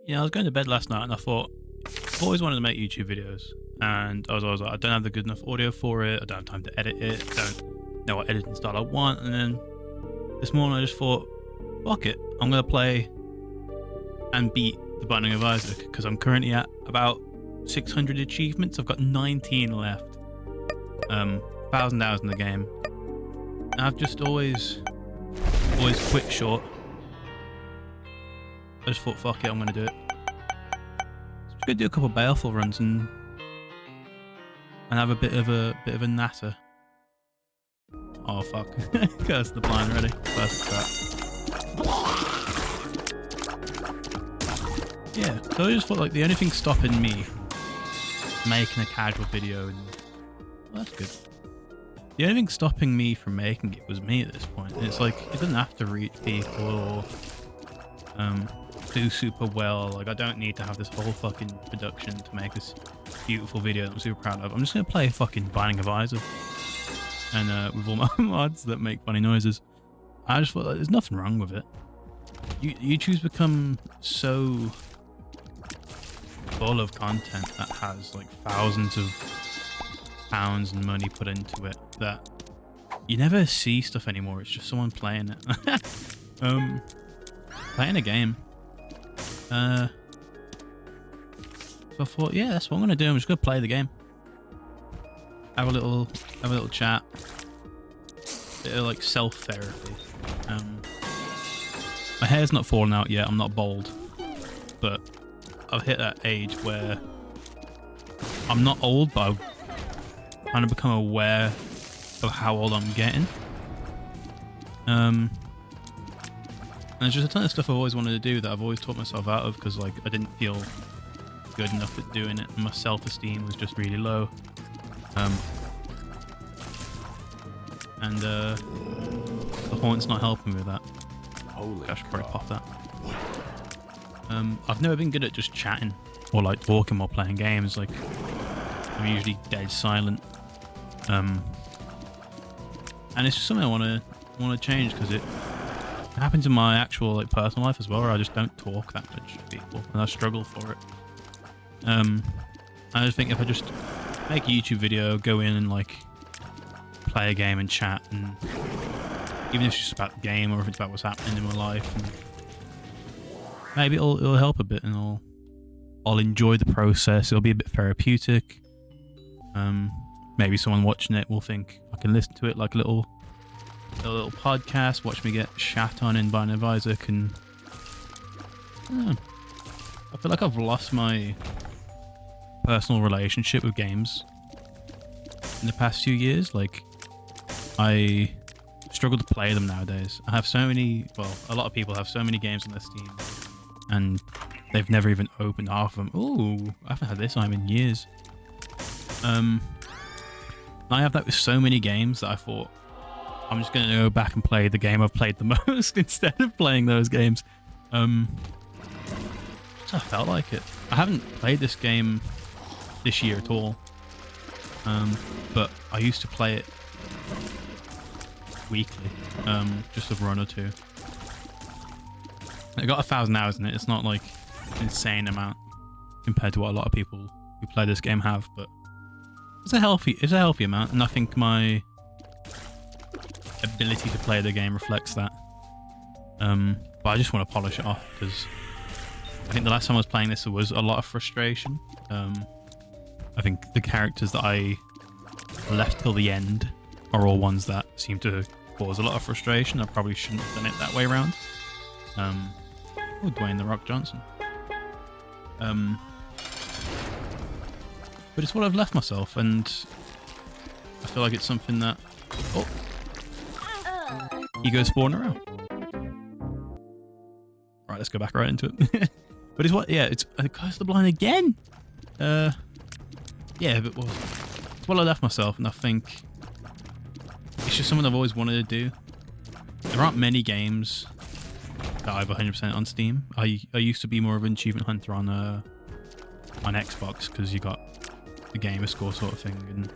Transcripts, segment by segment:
I was going to bed last night and I thought, I've always wanted to make YouTube videos. And I was always like, I don't have the good enough audio for it. I don't have time to edit it. I don't know what editing style I want. And then this morning I just thought, fuck it. I'm going to play and beat The Binding of Isaac because I'm currently at about 600 achievements. I've got 19 left. 1,000 hours in the game. And I've just always quit short. I just thought, fuck it, I'm gonna do it. So I'm gonna do a couple of baleful runs and have a bit of a natter. Oh fuck! Curse the blind already. First that. Yeah. So I just thought like the only thing stopping me making a casual video, and well, that's good. The only thing stopping me from making it was me at this point. And it's like it doesn't have to reach people or do super well. Like I don't need to have this whole fucking production to make this beautiful video that I'm super proud of. I'm just gonna play fucking Binding of Isaac and with all my mods that make funny noises. I just thought like, there's nothing wrong with it. YouTube's become so full of content that has like thousands of pounds and money put into it that you never see stuff anymore. It's just someone playing it. Playing a game. So I thought, yeah, that's what I'm gonna do. I'm just gonna play the game. Have a little chat. Bit of like self-therapy. My hair's not falling out yet, I'm not bald. But I've hit that age where I'm not old, but I've kind of become aware of how old I'm getting. And there's just a ton of stuff I've always wanted to do that I've always taught myself out of because like I didn't feel good enough at doing it. My self-esteem was just really low. And the haunt's not helping with that. Holy I should probably pop that. I've never been good at just chatting or like talking while playing games. Like I'm usually dead silent. And it's just something I want to change because it happens in my actual like personal life as well, where I just don't talk that much to people and I struggle for it. I just think if I just make a YouTube video, go in and like play a game and chat, and even if it's just about the game or if it's about what's happening in my life, and maybe it'll help a bit, and I'll enjoy the process. It'll be a bit therapeutic. Maybe someone watching it will think I can listen to it like a little podcast, watch me get shat on in Binding of Isaac, and I feel like I've lost my personal relationship with games in the past few years. Like I struggle to play them nowadays. I have so many, well, a lot of people have so many games on their Steam and they've never even opened half of them. Ooh, I haven't had this time in years. I have that with so many games that I thought I'm just going to go back and play the game I've played the most instead of playing those games. I felt like it. I haven't played this game this year at all. But I used to play it weekly, just a run or two. I got 1,000 hours in it. It's not like an insane amount compared to what a lot of people who play this game have, but it's a healthy amount, and I think my ability to play the game reflects that. But I just want to polish it off because I think the last time I was playing this there was a lot of frustration. I think the characters that I left till the end are all ones that seem to cause a lot of frustration. I probably shouldn't have done it that way around. Oh, Dwayne The Rock Johnson. But it's what I've left myself, and I feel like it's something that... Oh! Ego spawn around. Right, let's go back right into it. But it's what... Yeah, it's Curse the Blind again! Yeah, but it's what I left myself, and I think it's just something I've always wanted to do. There aren't many games that I've 100% on Steam. I used to be more of an achievement hunter on Xbox because you got the gamer score sort of thing, and it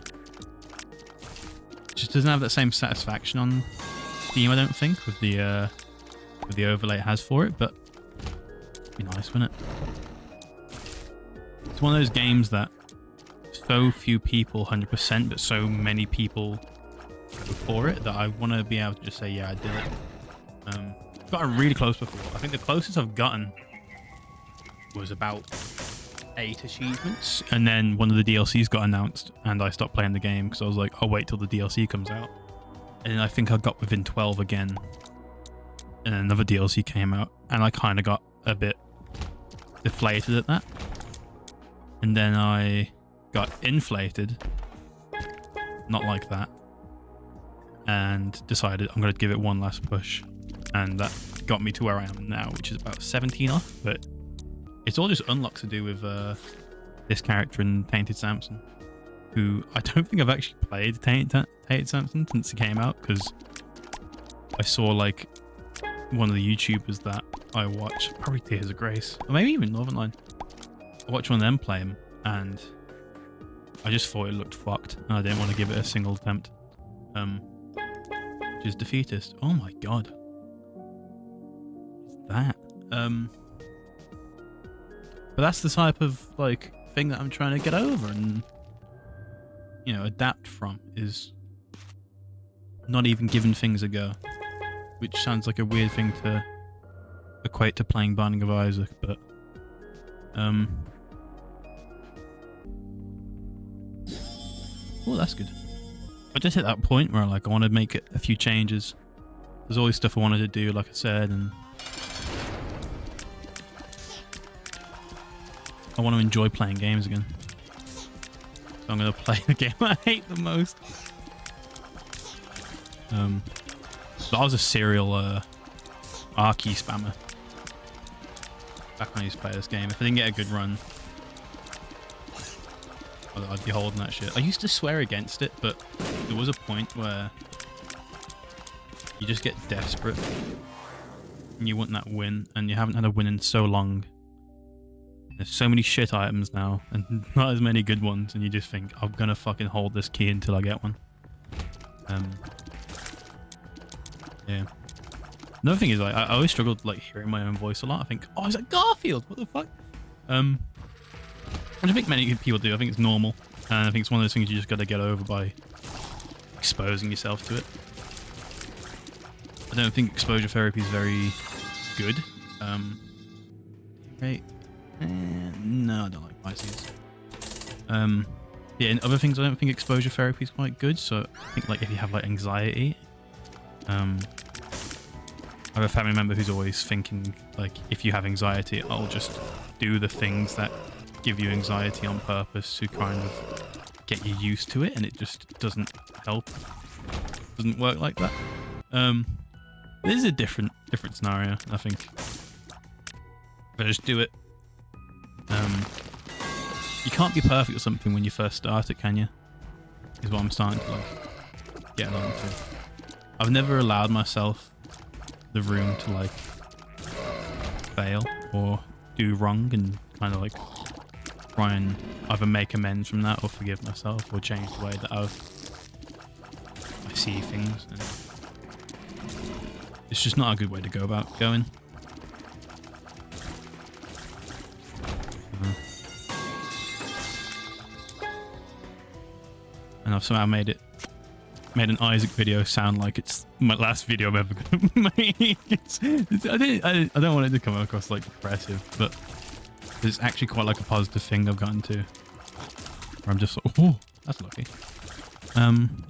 just doesn't have that same satisfaction on Steam, I don't think, with the overlay it has for it. But Be nice, wouldn't it? It's one of those games that so few people 100%, but so many people go for it that I want to be able to just say, yeah, I did it. Got really close before. I think the closest I've gotten was about 8 achievements, and then one of the DLCs got announced, and I stopped playing the game because I was like, I'll wait till the DLC comes out. And then I think I got within 12 again, and then another DLC came out, and I kind of got a bit deflated at that. And then I got inflated, not like that, and decided I'm going to give it one last push. And that got me to where I am now, which is about 17 off, but it's all just unlocks to do with this character in Tainted Samson, who I don't think I've actually played Tainted Samson since it came out, because I saw like one of the YouTubers that I watch, probably Tears of Grace, or maybe even Northern Line. I watched one of them play him, and I just thought it looked fucked, and I didn't want to give it a single attempt. Which is defeatist. Oh my god. What's that? But that's the type of like thing that I'm trying to get over and, you know, adapt from, is not even giving things a go. Which sounds like a weird thing to equate to playing Binding of Isaac, but oh, that's good. I just hit that point where like I want to make a few changes. There's always stuff I wanted to do, like I said, and I want to enjoy playing games again. So I'm going to play the game I hate the most. So I was a serial R-key spammer back when I used to play this game. If I didn't get a good run, I'd be holding that shit. I used to swear against it, but there was a point where you just get desperate and you want that win, and you haven't had a win in so long. There's so many shit items now and not as many good ones, and you just think, I'm gonna fucking hold this key until I get one. Yeah. Another thing is, like, I always struggled like hearing my own voice a lot. I think, oh, is that Garfield? What the fuck? And I think many people do. I think it's normal, and I think it's one of those things you just got to get over by exposing yourself to it. I don't think exposure therapy is very good. Right? No, I don't like Pisces. Yeah, and other things, I don't think exposure therapy is quite good. So I think like if you have like anxiety, I have a family member who's always thinking like, if you have anxiety, I'll just do the things that give you anxiety on purpose to kind of get you used to it, and it just doesn't help. Doesn't work like that. This is a different scenario, I think. But just do it. You can't be perfect at something when you first start it, can you? Is what I'm starting to like get along to. I've never allowed myself the room to like fail or do wrong and kind of like try and either make amends from that or forgive myself or change the way that I see things. And it's just not a good way to go about going. And I've somehow made an Isaac video sound like it's my last video I'm ever gonna make. I don't want it to come across like depressive, but it's actually quite like a positive thing I've gotten to. Where I'm just like, oh, that's lucky. And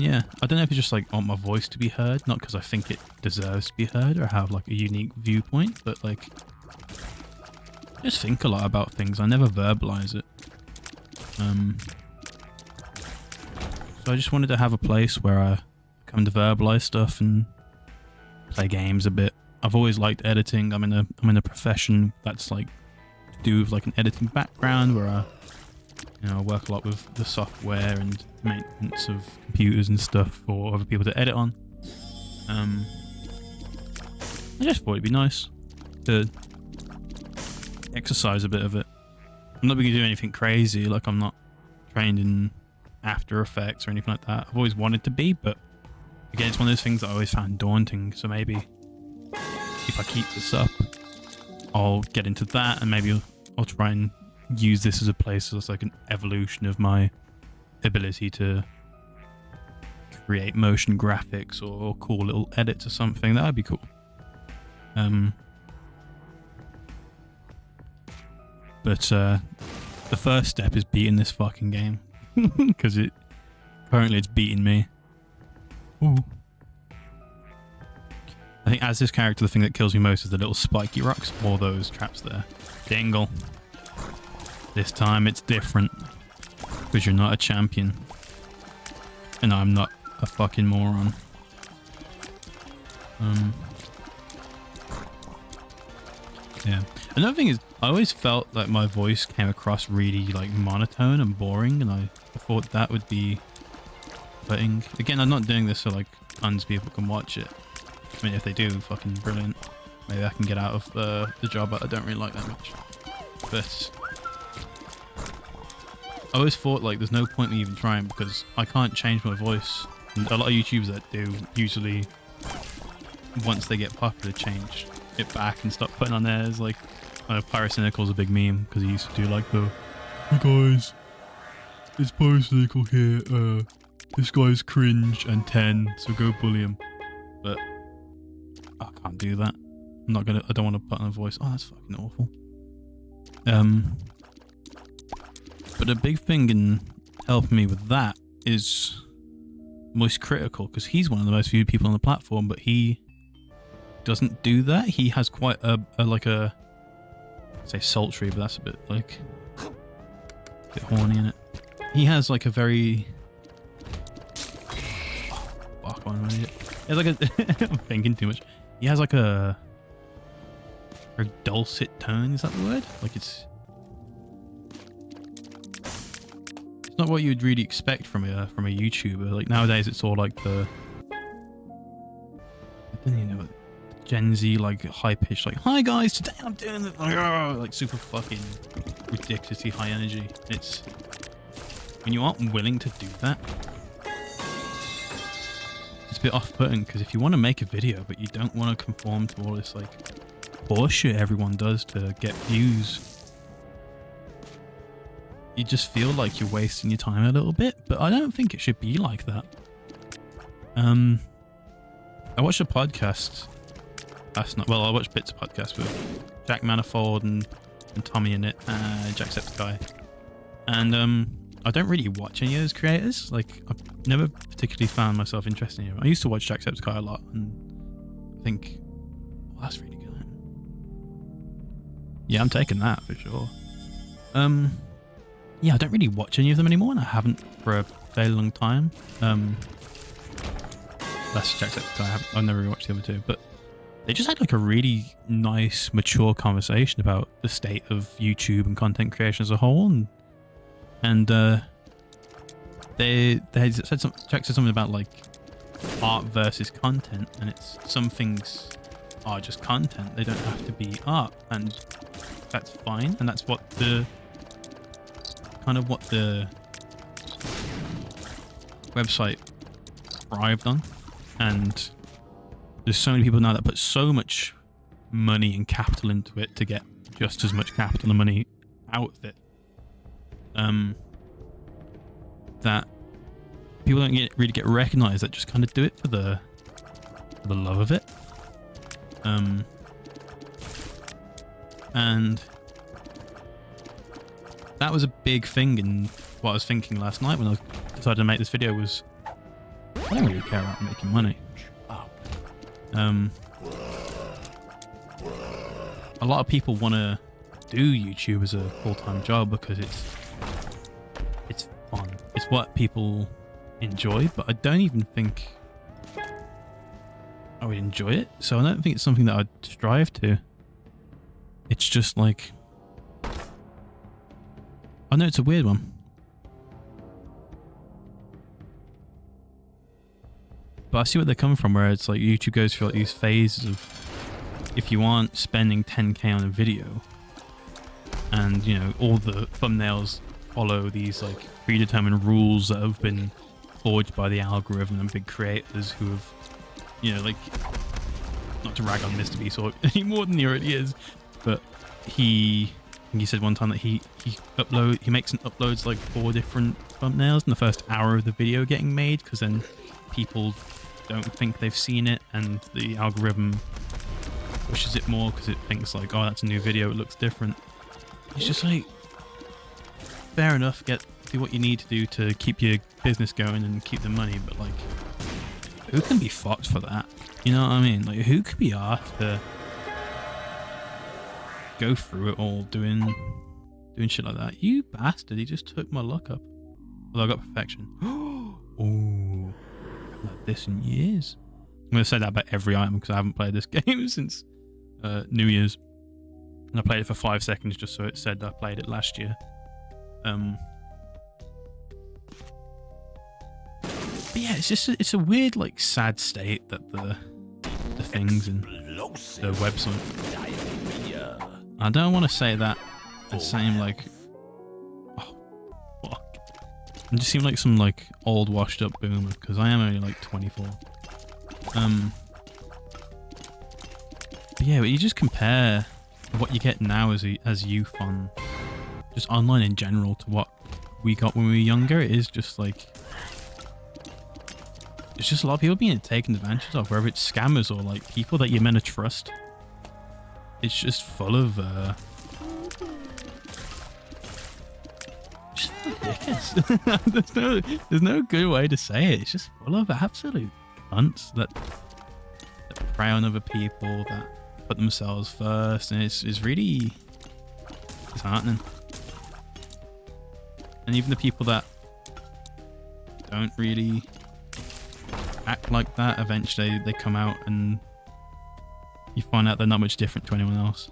yeah, I don't know if it's just like I want my voice to be heard, not because I think it deserves to be heard or have like a unique viewpoint, but like I just think a lot about things. I never verbalize it. So I just wanted to have a place where I come to verbalize stuff and play games a bit. I've always liked editing. I'm in a profession that's like to do with like an editing background where I work a lot with the software and maintenance of computers and stuff for other people to edit on. I just thought it'd be nice to exercise a bit of it. I'm not going to do anything crazy, like I'm not trained in After Effects or anything like that. I've always wanted to be, but again, it's one of those things that I always found daunting, so maybe if I keep this up, I'll get into that, and maybe I'll try and use this as a place as like an evolution of my ability to create motion graphics or cool little edits or something. That'd be cool. But the first step is beating this fucking game, because currently it's beating me. Ooh. I think as this character, the thing that kills me most is the little spiky rocks or those traps there. Dingle. This time it's different, because you're not a champion. And I'm not a fucking moron. Yeah. Another thing is, I always felt like my voice came across really like monotone and boring, and I thought that would be putting. Again, I'm not doing this so like tons of people can watch it. I mean, if they do, fucking brilliant. Maybe I can get out of the job that I don't really like that much. But I always thought like there's no point in me even trying, because I can't change my voice. And a lot of YouTubers that do usually, once they get popular, change it back and stop putting on theirs. Like Pyrocynical's a big meme because he used to do like the, "Hey guys, it's Pyrocynical here. This guy's cringe and 10, so go bully him." But I can't do that. I'm not gonna. I don't want to put on a voice. Oh, that's fucking awful. But a big thing in helping me with that is Moist Critical, because he's one of the most viewed people on the platform, but he doesn't do that. He has quite a like a, say sultry, but that's a bit like a bit horny in it. He has like a very fuck on an idiot. He has like a I'm thinking too much. He has like a very dulcet tone, is that the word? Like it's not what you'd really expect from a YouTuber. Like nowadays it's all like the, I don't even know, Gen Z like high pitched like, "Hi guys, today I'm doing this," like super fucking ridiculously high energy. It's when you aren't willing to do that, it's a bit off-putting, because if you want to make a video but you don't want to conform to all this like bullshit everyone does to get views, you just feel like you're wasting your time a little bit. But I don't think it should be like that. I watched a podcast last night. Well, I watched bits of podcasts with Jack Manifold and Tommy in it, Jacksepticeye. And I don't really watch any of those creators. Like, I've never particularly found myself interested in him. I used to watch Jacksepticeye a lot, and I think, well, that's really good. Yeah, I'm taking that for sure. Yeah, I don't really watch any of them anymore, and I haven't for a fairly long time. That's Jacksepticeye. I've never really watched the other two, but they just had like a really nice, mature conversation about the state of YouTube and content creation as a whole, and they said Jack said something about like art versus content, and it's some things are just content; they don't have to be art, and that's fine, and that's what the kind of what the website thrived on. And there's so many people now that put so much money and capital into it to get just as much capital and money out of it, that people don't really get recognized, that just kind of do it for the love of it. And that was a big thing in what I was thinking last night when I decided to make this video. Was I don't really care about making money. A lot of people want to do YouTube as a full-time job because it's fun. It's what people enjoy, but I don't even think I would enjoy it. So I don't think it's something that I'd strive to. It's just like, I know it's a weird one. But I see where they're coming from, where it's like YouTube goes through like these phases of, if you aren't spending 10k on a video, and you know all the thumbnails follow these like predetermined rules that have been forged by the algorithm and big creators who have, you know, like not to rag on Mr. Beast or any more than he already is, but he said one time that he makes and uploads like 4 different thumbnails in the first hour of the video getting made, because then people don't think they've seen it and the algorithm pushes it more because it thinks like, oh, that's a new video, it looks different. It's just like, fair enough, do what you need to do to keep your business going and keep the money, but like, who can be fucked for that? You know what I mean? Like, who could be asked to go through it all doing shit like that? You bastard, he just took my luck up. Although I got perfection. Oh, like this in years. I'm going to say that about every item because I haven't played this game since New Year's. And I played it for 5 seconds just so it said I played it last year. But yeah, it's a weird, like, sad state that the things in the website. I don't want to say that and seem like, oh fuck, I just seem like some like old washed up boomer because I am only like 24. But yeah, but you just compare what you get now as youth on just online in general to what we got when we were younger. It is just like, it's just a lot of people being taken advantage of, whether it's scammers or like people that you're meant to trust. It's just full of just dickheads. there's no good way to say it. It's just full of absolute cunts that prey on other people, that put themselves first, and it's really disheartening. And even the people that don't really act like that, eventually they come out and you find out they're not much different to anyone else.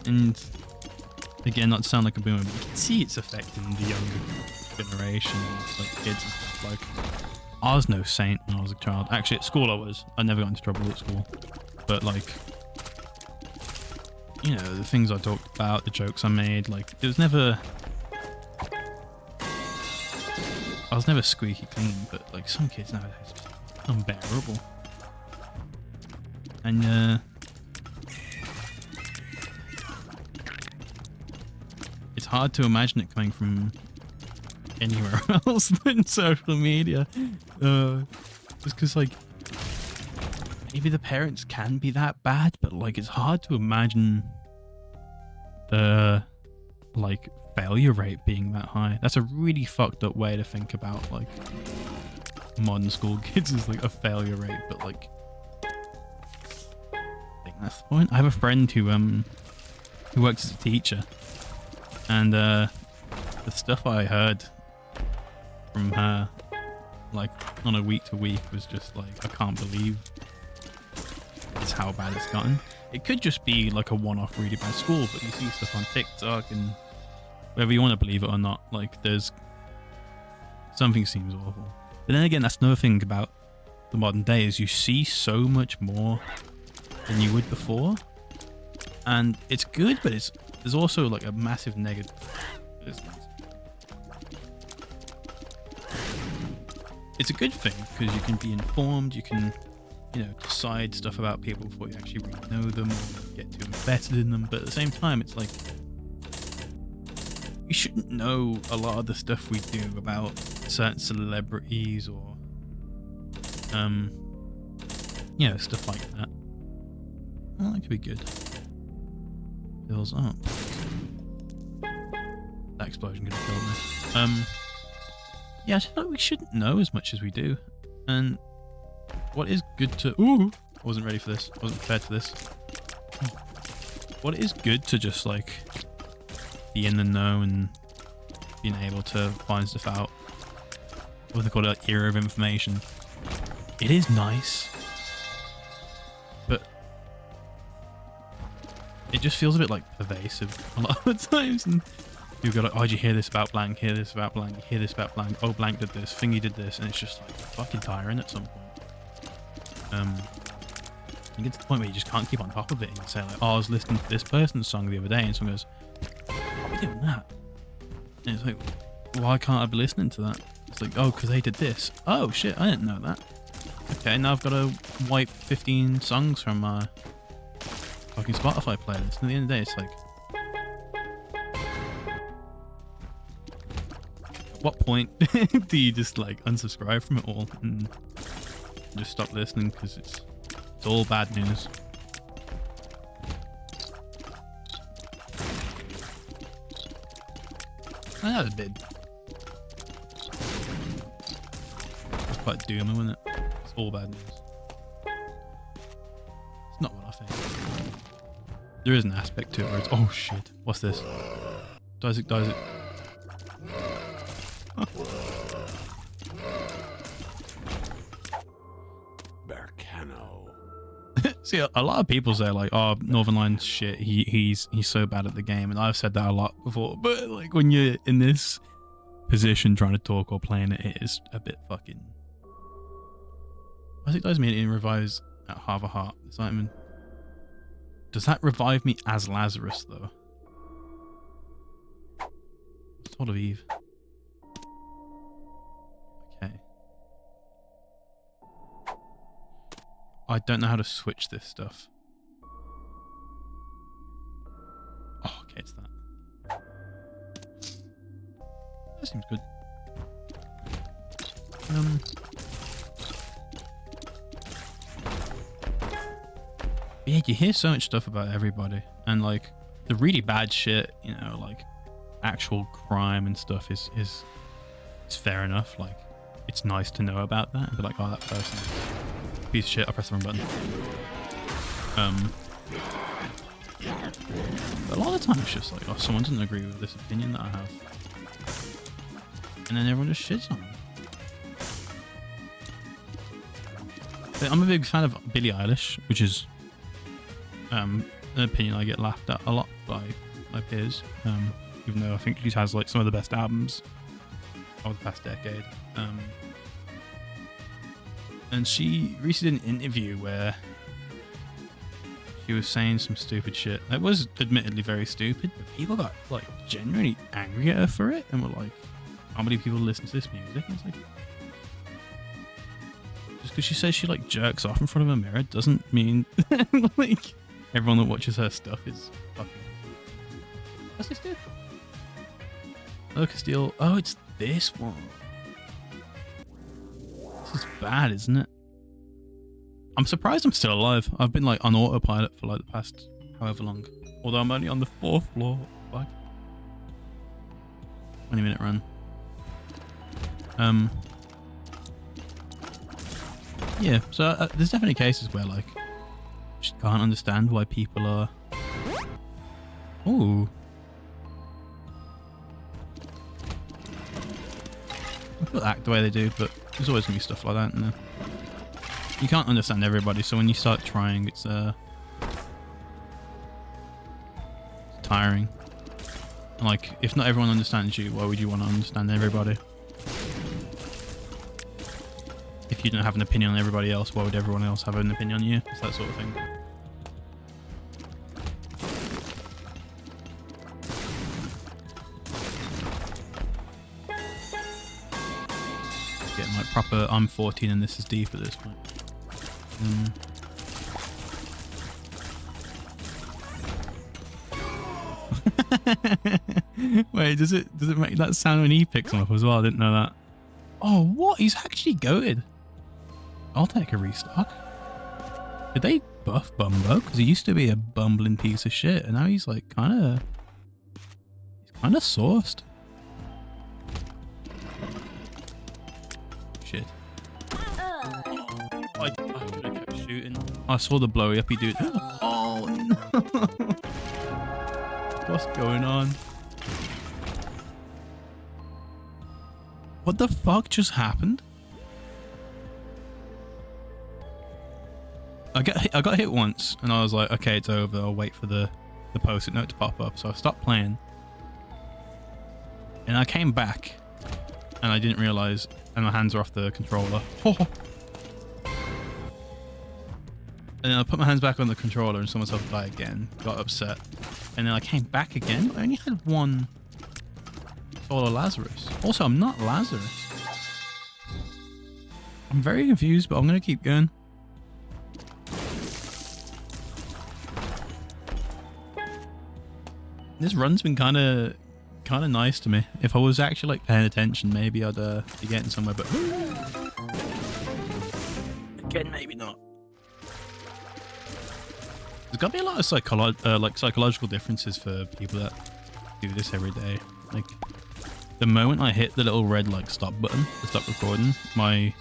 And again, not to sound like a boomer, but you can see it's affecting the younger generations, like kids and stuff. Like, I was no saint when I was a child. Actually, at school I never got into trouble at school. But like, you know, the things I talked about, the jokes I made, like, it was never, I was never squeaky clean, but like some kids nowadays are just unbearable. And it's hard to imagine it coming from anywhere else than social media. Just because like maybe the parents can be that bad, but like it's hard to imagine the like failure rate being that high. That's a really fucked up way to think about like modern school kids is like a failure rate, but like I think that's the point. I have a friend who works as a teacher, and the stuff I heard from her like on a week to week was just like, I can't believe it's how bad it's gotten. It could just be like a one-off really bad school, but you see stuff on TikTok and whether you want to believe it or not, like there's something seems awful. But then again, that's another thing about the modern day is you see so much more than you would before, and it's good, but there's also like a massive negative. It's a good thing because you can be informed, you can, you know, decide stuff about people before you actually really know them or get too invested in them. But at the same time, it's like you shouldn't know a lot of the stuff we do about certain celebrities or you know, stuff like that. Well, that could be good. Fills up. That explosion could have killed me. Yeah, I just feel like we shouldn't know as much as we do. And what is good to... Ooh! I wasn't ready for this. I wasn't prepared for this. What is good to just, like, be in the know and being able to find stuff out. What they call it, like, era of information. It is nice. But it just feels a bit, like, pervasive a lot of the times. And you go like, oh, did you hear this about blank? Hear this about blank? Hear this about blank? Oh, blank did this. Thingy did this. And it's just, like, fucking tiring at some point. You get to the point where you just can't keep on top of it. And you say like, oh, I was listening to this person's song the other day, and someone goes, why are we doing that? And it's like, why can't I be listening to that? It's like, oh, because they did this. Oh, shit, I didn't know that. Okay, now I've got to wipe 15 songs from my fucking Spotify playlist. And at the end of the day, it's like, at what point do you just like unsubscribe from it all and just stop listening because it's all bad news? That was a bit. It's quite doomy, wasn't it? It's all bad news. It's not what I think. There is an aspect to it where it's, oh shit, what's this? Dies it. See, a lot of people say like, "Oh, Northern Line's shit. He's so bad at the game," and I've said that a lot before. But like when you're in this position trying to talk or playing it, it is a bit fucking. I think those mean revives at half a heart. Does that even? Does that revive me as Lazarus though? Sort of Eve. Okay. I don't know how to switch this stuff. Oh, okay, it's that. That seems good. Yeah, you hear so much stuff about everybody, and like the really bad shit, you know, like actual crime and stuff is fair enough. Like, it's nice to know about that and be like, oh, that person. Piece of shit, I pressed the wrong button. But a lot of the time it's just like, oh, someone doesn't agree with this opinion that I have. And then everyone just shits on them. But I'm a big fan of Billie Eilish, which is an opinion I get laughed at a lot by my peers. Even though I think she has like some of the best albums of the past decade. And she recently did an interview where she was saying some stupid shit. That was admittedly very stupid, but people got like genuinely angry at her for it and were like, how many people listen to this music? And it's like, just because she says she like jerks off in front of a mirror doesn't mean like everyone that watches her stuff is fucking. What's this dude? Oh, Castile. Oh, it's this one. This is bad, isn't it? I'm surprised I'm still alive. I've been like on autopilot for like the past however long. Although I'm only on the 4th floor. Fuck. 20-minute run. Yeah, so there's definitely cases where like just can't understand why people are. Ooh. People act the way they do, but there's always gonna be stuff like that, isn't there? You can't understand everybody, so when you start trying, it's tiring. And like, if not everyone understands you, why would you want to understand everybody? If you don't have an opinion on everybody else, why would everyone else have an opinion on you? It's that sort of thing. Getting like proper, I'm 14 and this is deep at this point. Wait, does it make that sound when he picks them up as well? I didn't know that. Oh, what? He's actually goated. I'll take a restock. Did they buff Bumbo? Because he used to be a bumbling piece of shit, and now he's like kind of sourced. Shit. I could have kept shooting. I saw the blowy uppy dude. Oh no! What's going on? What the fuck just happened? I got hit once, and I was like, okay, it's over. I'll wait for the post-it note to pop up. So I stopped playing, and I came back, and I didn't realize, and my hands are off the controller. And then I put my hands back on the controller and saw myself die again. Got upset. And then I came back again. I only had one solo Lazarus. Also, I'm not Lazarus. I'm very confused, but I'm going to keep going. This run's been kind of nice to me. If I was actually like paying attention, maybe I'd be getting somewhere, but again, maybe not. There's got to be a lot of psychological differences for people that do this every day. Like, the moment I hit the little red like stop button to stop recording, my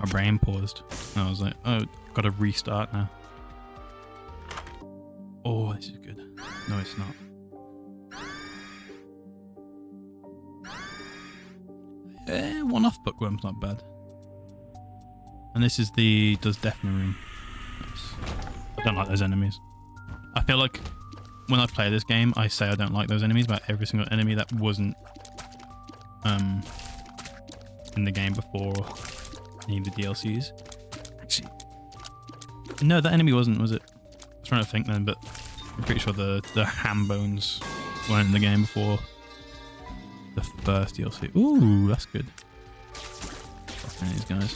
brain paused. And I was like, oh, gotta restart now. Oh, this is good. No, it's not. One-off bookworm's not bad. And this is the does death in the room. Nice. I don't like those enemies. I feel like when I play this game, I say I don't like those enemies about every single enemy that wasn't in the game before any of the DLCs. Actually, no, that enemy wasn't, was it? I was trying to think then, but I'm pretty sure the ham bones weren't in the game before the first DLC. Ooh, that's good. Fucking these guys.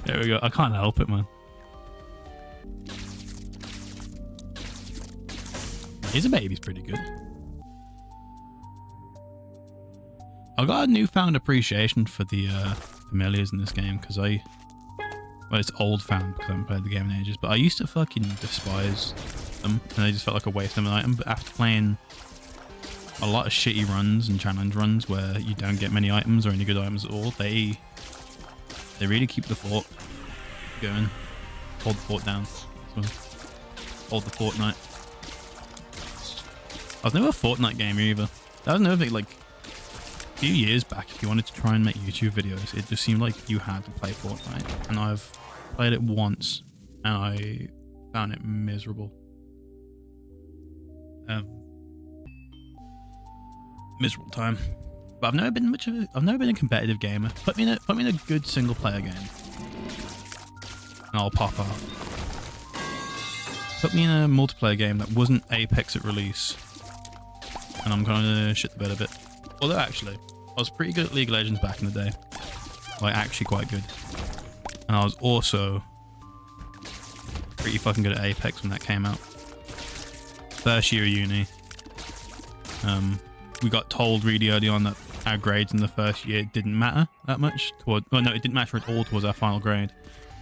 There we go. I can't help it, man. He's a baby's pretty good. I got a newfound appreciation for the familiars in this game because well, it's old found because I haven't played the game in ages, but I used to fucking despise them and they just felt like a waste of an item. But after playing a lot of shitty runs and challenge runs where you don't get many items or any good items at all, they really keep the fort going. Hold the fort down. Hold the Fortnite. I was never a Fortnite gamer either. That was another thing, like, a few years back, if you wanted to try and make YouTube videos, it just seemed like you had to play Fortnite. And I've played it once, and I found it miserable. Miserable time. But I've never been a competitive gamer. Put me in a good single player game, and I'll pop off. Put me in a multiplayer game that wasn't Apex at release, and I'm gonna shit the bed a bit. Although actually, I was pretty good at League of Legends back in the day. Like, actually quite good. And I was also pretty fucking good at Apex when that came out. First year of uni. We got told really early on that our grades in the first year didn't matter that much. Well, no, it didn't matter at all towards our final grade.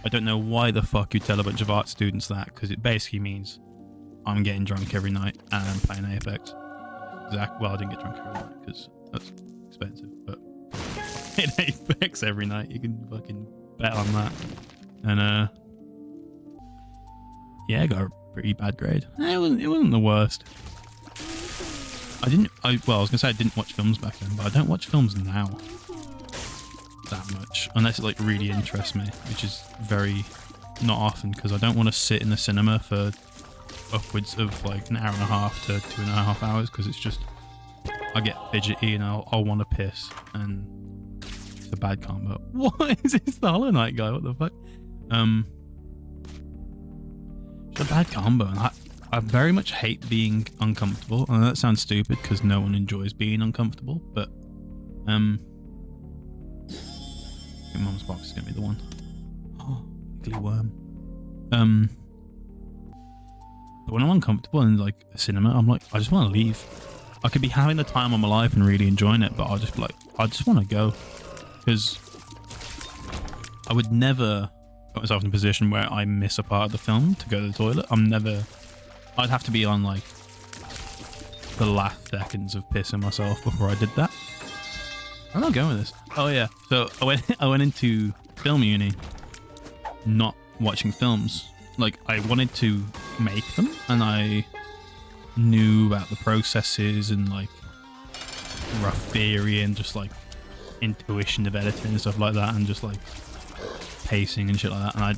I don't know why the fuck you tell a bunch of art students that, because it basically means I'm getting drunk every night and I'm playing Apex. Well, I didn't get drunk every night because that's expensive, but in Apex every night, you can fucking bet on that. And yeah, I got a pretty bad grade. It wasn't the worst. I was gonna say I didn't watch films back then, but I don't watch films now that much, unless it like really interests me, which is very not often, because I don't want to sit in the cinema for upwards of like an hour and a half to 2.5 hours, because it's just, I get fidgety and I'll want to piss, and it's a bad combo. What is this, the Hollow Knight guy? What the fuck? It's a bad combo, and I very much hate being uncomfortable. I know that sounds stupid because no one enjoys being uncomfortable, but I think Mum's box is gonna be the one. Oh, wiggly worm. But when I'm uncomfortable in like a cinema, I'm like, I just want to leave. I could be having the time of my life and really enjoying it, but I'll just be like, I just want to go, because I would never put myself in a position where I miss a part of the film to go to the toilet. I'd have to be on like the last seconds of pissing myself before I did that. I'm not going with this. Oh yeah, so I went into film uni not watching films. Like, I wanted to make them, and I knew about the processes and like rough theory and just like intuition of editing and stuff like that, and just like pacing and shit like that, and I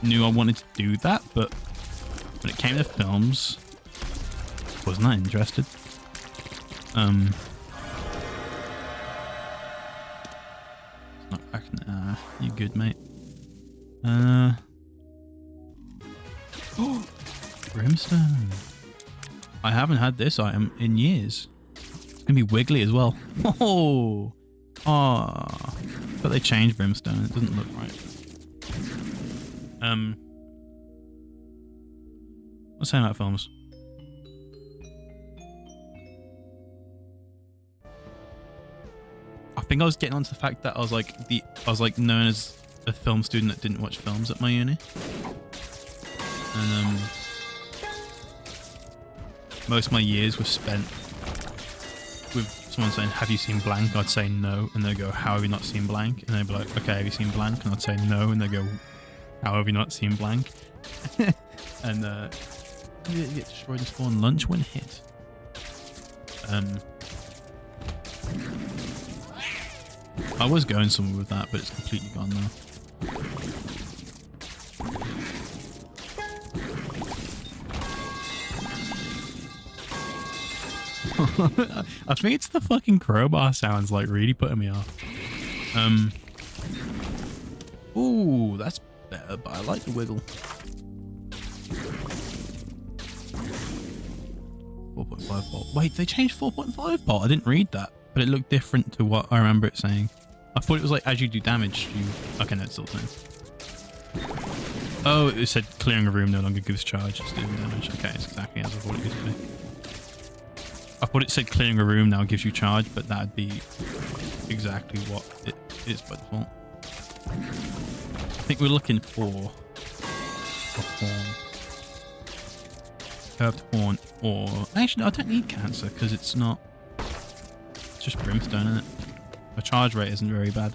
knew I wanted to do that, but when it came to films, wasn't that interested. It's not back. Nah, you good, mate? Oh, brimstone. I haven't had this item in years. It's gonna be wiggly as well. Oh, But they changed Brimstone. It doesn't look right. What's saying about films? I think I was getting onto the fact that I was like known as a film student that didn't watch films at my uni. And most of my years were spent with someone saying, "Have you seen blank?" I'd say no, and they'd go, "How have you not seen blank?" And they'd be like, "Okay, have you seen blank?" And I'd say no, and they'd go, "How have you not seen blank?" And you get destroyed and spawn lunch when hit. I was going somewhere with that, but it's completely gone now. I think it's the fucking crowbar sounds like really putting me off. Ooh, that's better, but I like the wiggle. 4.5 volt. Wait, they changed 4.5 volt? I didn't read that, but it looked different to what I remember it saying. I thought it was like as you do damage, you... Okay, no, it's still the same. Oh, it said clearing a room no longer gives charge, it's doing damage. Okay, it's exactly as I thought it used to be. I thought it said clearing a room now gives you charge, but that'd be exactly what it is by default. I think we're looking for a horn. Curved horn, or... Actually, no, I don't need cancer, because it's not... It's just brimstone, isn't it? My charge rate isn't very bad.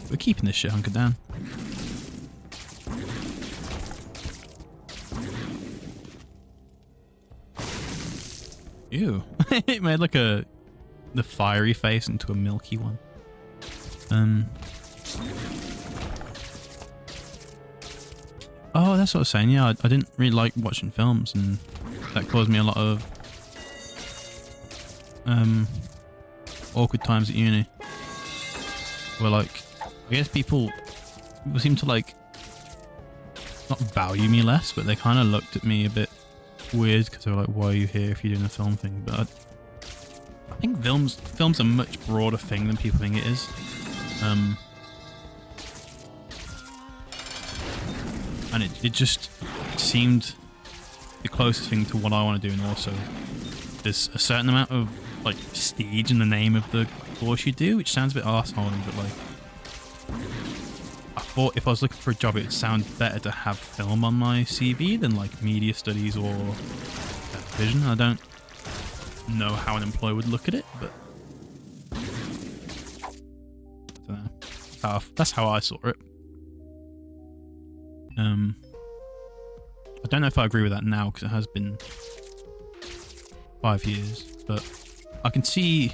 We're keeping this shit hunkered down. Ew. It made like the fiery face into a milky one. Oh, that's what I was saying. Yeah, I didn't really like watching films, and that caused me a lot of awkward times at uni. Where like, I guess people seem to like not value me less, but they kind of looked at me a bit weird because they were like, "Why are you here if you're doing a film thing?" But I think films are a much broader thing than people think it is. And it just seemed the closest thing to what I want to do, and also there's a certain amount of like prestige in the name of the course you do, which sounds a bit arseholing, but like I thought if I was looking for a job, it would sound better to have film on my CV than like media studies or television. I don't know how an employer would look at it, but I don't know. That's how I saw it. I don't know if I agree with that now, because it has been 5 years, but I can see,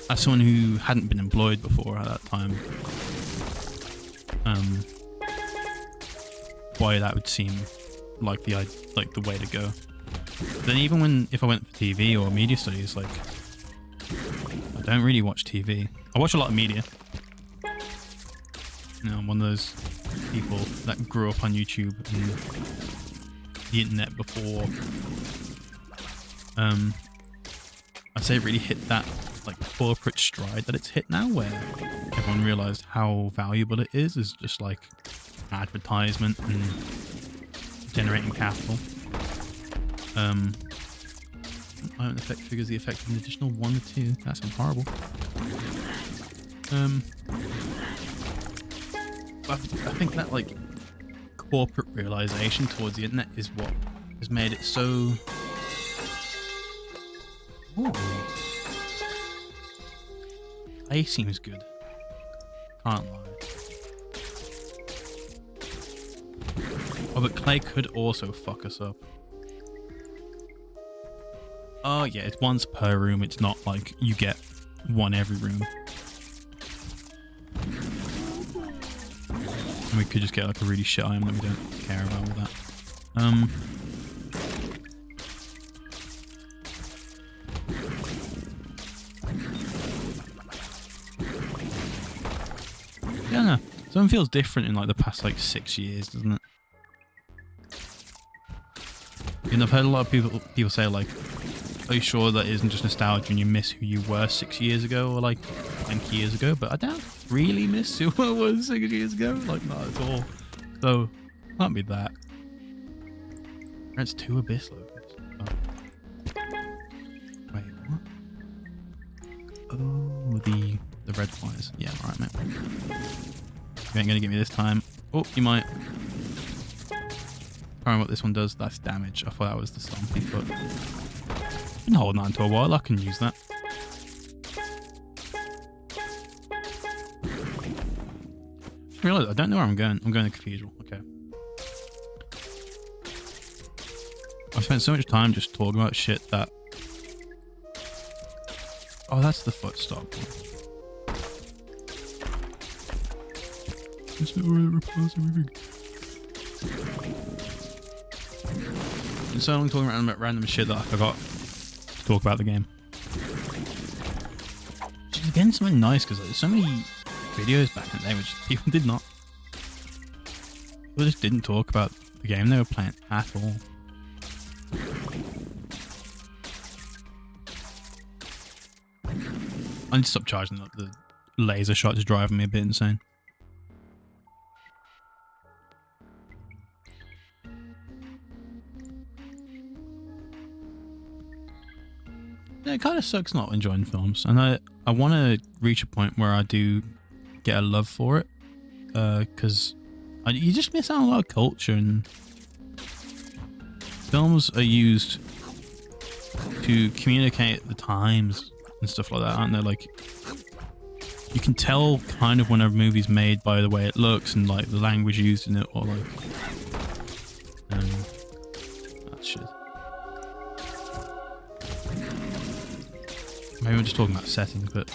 as someone who hadn't been employed before at that time, why that would seem like the way to go. But then even if I went for TV or media studies, like I don't really watch TV. I watch a lot of media. You know, I'm one of those people that grew up on YouTube and the internet before I'd say it really hit that like corporate stride that it's hit now, where everyone realized how valuable it is just like advertisement and generating capital. I don't affect figures the effect of an additional 1 or 2. That sounds horrible. I think that like corporate realization towards the internet is what has made it so... Ooh. Clay seems good. Can't lie. Oh, but clay could also fuck us up. Oh yeah, it's once per room. It's not like you get one every room. And we could just get like a really shit item that we don't care about with that. Yeah, no. Something feels different in like the past like 6 years, doesn't it? And I've heard a lot of people say like are you sure that isn't just nostalgia and you miss who you were 6 years ago or like 20 years ago? But I don't really miss who I was 6 years ago. Like, not at all. So, can't be that. That's 2 Abyss Locusts. Oh. Wait, what? Oh, the red flies. Yeah, alright, mate. You ain't gonna get me this time. Oh, you might. I don't know what this one does. That's damage. I thought that was the stompy foot. Been holding on to a while. I can use that. I realize I don't know where I'm going. I'm going to the cathedral. Okay. I spent so much time just talking about shit that... Oh, that's the foot stop. It's been so long talking about random shit that I forgot to talk about the game. Which is again something nice because there's so many videos back in the day which people did not. People just didn't talk about the game they were playing at all. I need to stop charging up. The laser shot is driving me a bit insane. Yeah, it kind of sucks not enjoying films, and I want to reach a point where I do get a love for it, because you just miss out on a lot of culture, and films are used to communicate the times and stuff like that, aren't they? Like, you can tell kind of when a movie's made by the way it looks and like the language used in it, or like that shit. Maybe I'm just talking about settings, but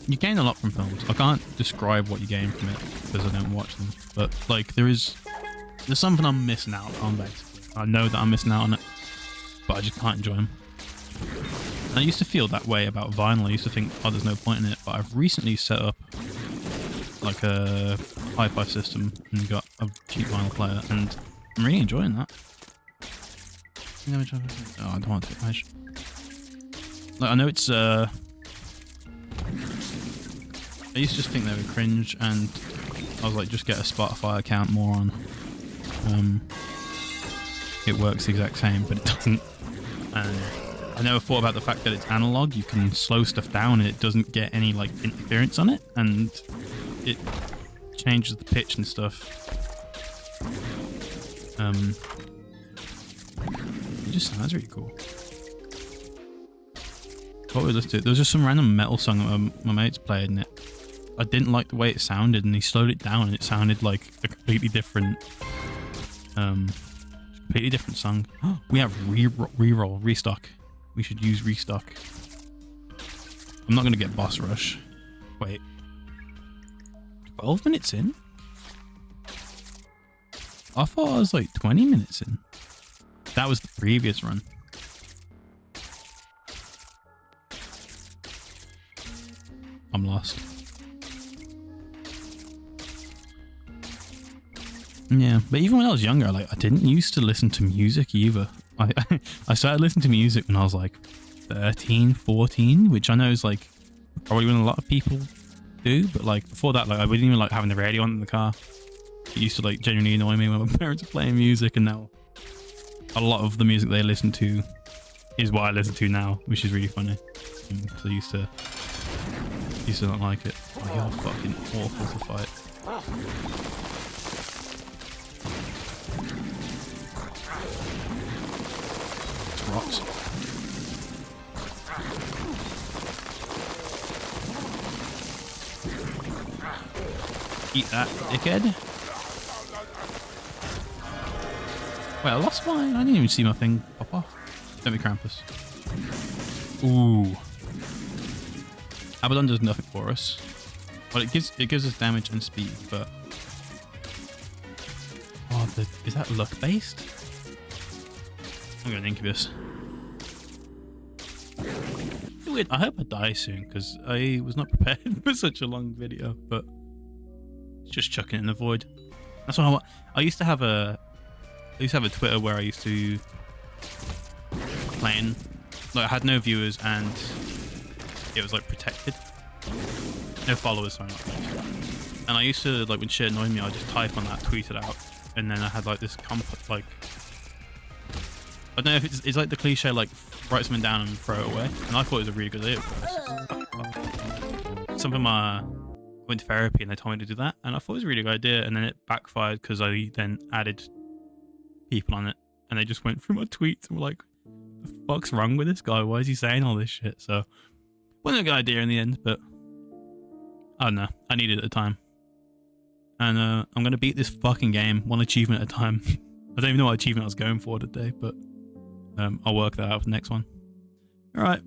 you gain a lot from films. I can't describe what you gain from it because I don't watch them, but like there's something I'm missing out on. Basically, I know that I'm missing out on it, but I just can't enjoy them. And I used to feel that way about vinyl. I used to think, oh, there's no point in it, but I've recently set up like a hi-fi system and got a cheap vinyl player, and I'm really enjoying that. Oh, I don't want to take damage. Like, I know it's I used to just think they were cringe, and I was like, just get a Spotify account, moron. It works the exact same, but it doesn't. And I never thought about the fact that it's analog. You can slow stuff down and it doesn't get any like interference on it, and it changes the pitch and stuff. It just sounds really cool. What we listened to? There was just some random metal song that my mates played, and I didn't like the way it sounded, and he slowed it down, and it sounded like a completely different song. We have reroll, restock. We should use restock. I'm not gonna get boss rush. Wait, 12 minutes in? I thought I was like 20 minutes in. That was the previous run. I'm lost. Yeah, but even when I was younger, like I didn't used to listen to music either. I started listening to music when I was like 13, 14, which I know is like probably when a lot of people do, but like before that, like I wouldn't even like having the radio on in the car. It used to like genuinely annoy me when my parents were playing music, and now a lot of the music they listen to is what I listen to now, which is really funny. So I used to not like it. Oh, you're fucking awful to fight. It's rocks. Eat that, dickhead. Wait, I lost mine. I didn't even see my thing pop off. Don't be Krampus. Ooh. Abaddon does nothing for us. Well, it gives us damage and speed, but is that luck based? I'm going Incubus. Weird. I hope I die soon because I was not prepared for such a long video, but just chucking it in the void. That's what I want. I used to have a Twitter where I used to playing, like I had no viewers and it was like protected. No followers, sorry, not followers. And I used to, like when shit annoyed me, I'd just type on that, tweet it out, and then I had like this like, I don't know if it's like the cliche, like write something down and throw it away. And I thought it was a really good idea at first. Something I went to therapy and they told me to do that, and I thought it was a really good idea, and then it backfired because I then added people on it, and they just went through my tweets and were like, the fuck's wrong with this guy? Why is he saying all this shit? So wasn't a good idea in the end, but I don't know. I needed it at the time. And I'm gonna beat this fucking game one achievement at a time. I don't even know what achievement I was going for today, but I'll work that out for the next one. All right.